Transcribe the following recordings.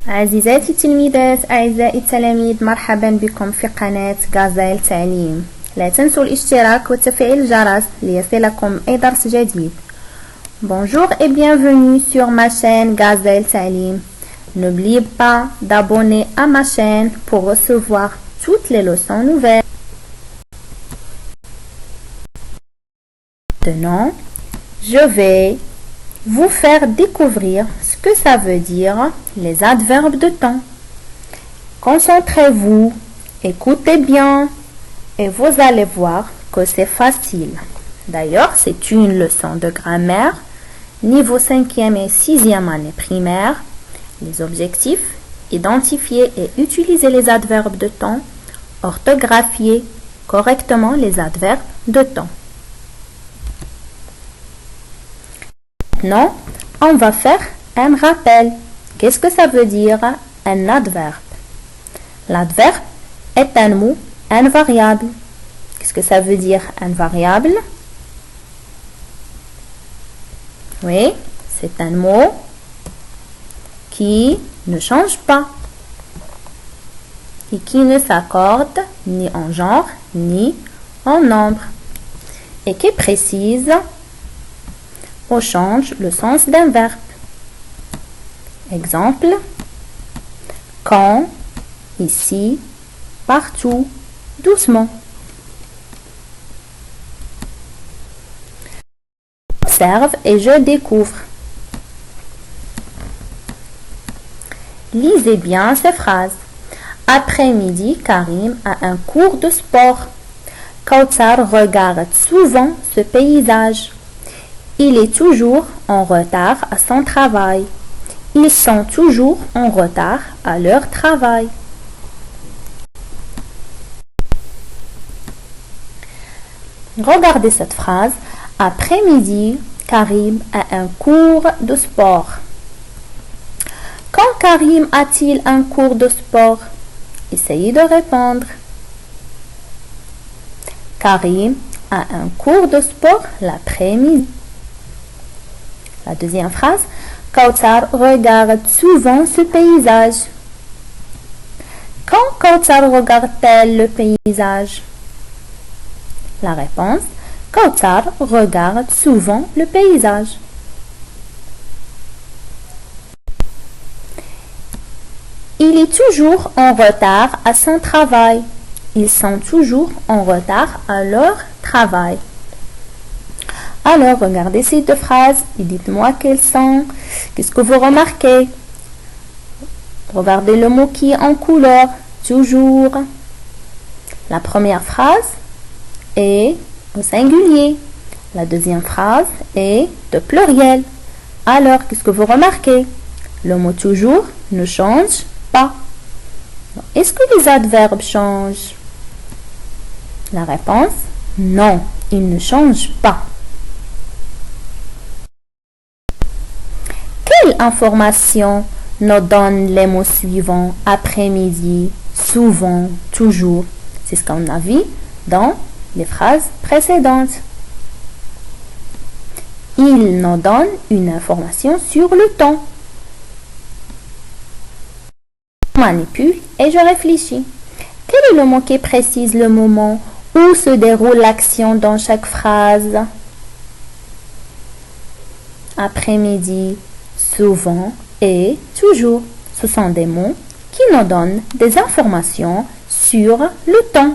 عزيزاتي التلميذات أعزائي التلاميذ، مرحبا بكم في قناة غازيل تعليم. لا تنسوا الاشتراك وتفعيل الجرس ليصلكم أي درس جديد. Bonjour et bienvenue sur ma chaîne Gazelle Talim. N'oubliez pas d'abonner à ma chaîne pour recevoir toutes les leçons nouvelles. Maintenant, je vais vous faire découvrir ce que ça veut dire les adverbes de temps. Concentrez-vous, écoutez bien et vous allez voir que c'est facile. D'ailleurs, c'est une leçon de grammaire, niveau 5e et 6e année primaire. Les objectifs, identifier et utiliser les adverbes de temps, orthographier correctement les adverbes de temps. Maintenant, on va faire un rappel. Qu'est-ce que ça veut dire un adverbe? L'adverbe est un mot invariable. Qu'est-ce que ça veut dire invariable? Oui, c'est un mot qui ne change pas et qui ne s'accorde ni en genre ni en nombre et qui précise ou change le sens d'un verbe. Exemple, quand, ici, partout, doucement. J'observe et je découvre. Lisez bien ces phrases. Après-midi, Karim a un cours de sport. Kautsar regarde souvent ce paysage. Il est toujours en retard à son travail. Ils sont toujours en retard à leur travail. Regardez cette phrase. Après-midi, Karim a un cours de sport. Quand Karim a-t-il un cours de sport? Essayez de répondre. Karim a un cours de sport l'après-midi. La deuxième phrase. Kautsar regarde souvent ce paysage. Quand Kautsar regarde-t-elle le paysage? La réponse. Kautsar regarde souvent le paysage. Il est toujours en retard à son travail. Ils sont toujours en retard à leur travail. Alors, regardez ces deux phrases et dites-moi quelles sont. Qu'est-ce que vous remarquez? Regardez le mot qui est en couleur. Toujours. La première phrase est au singulier. La deuxième phrase est de pluriel. Alors, qu'est-ce que vous remarquez? Le mot toujours ne change pas. Est-ce que les adverbes changent? La réponse, non, ils ne changent pas. Quelle information nous donnent les mots suivants? Après-midi, souvent, toujours. C'est ce qu'on a vu dans les phrases précédentes. Il nous donne une information sur le temps. Je manipule et je réfléchis. Quel est le mot qui précise le moment où se déroule l'action dans chaque phrase? Après-midi, souvent et toujours. Ce sont des mots qui nous donnent des informations sur le temps.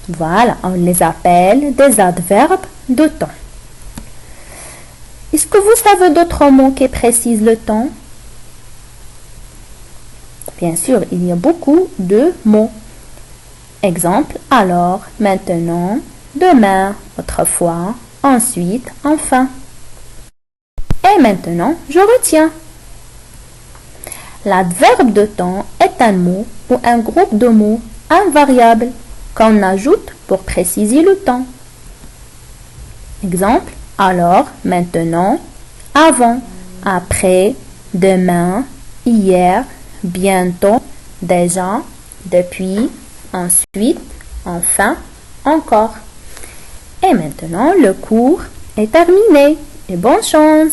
Voilà, on les appelle des adverbes de temps. Est-ce que vous savez d'autres mots qui précisent le temps? Bien sûr, il y a beaucoup de mots. Exemple, alors, maintenant, demain, autrefois, ensuite, enfin. Et maintenant, je retiens. L'adverbe de temps est un mot ou un groupe de mots invariables qu'on ajoute pour préciser le temps. Exemple, alors, maintenant, avant, après, demain, hier, bientôt, déjà, depuis, ensuite, enfin, encore. Et maintenant, le cours est terminé. Et bonne chance!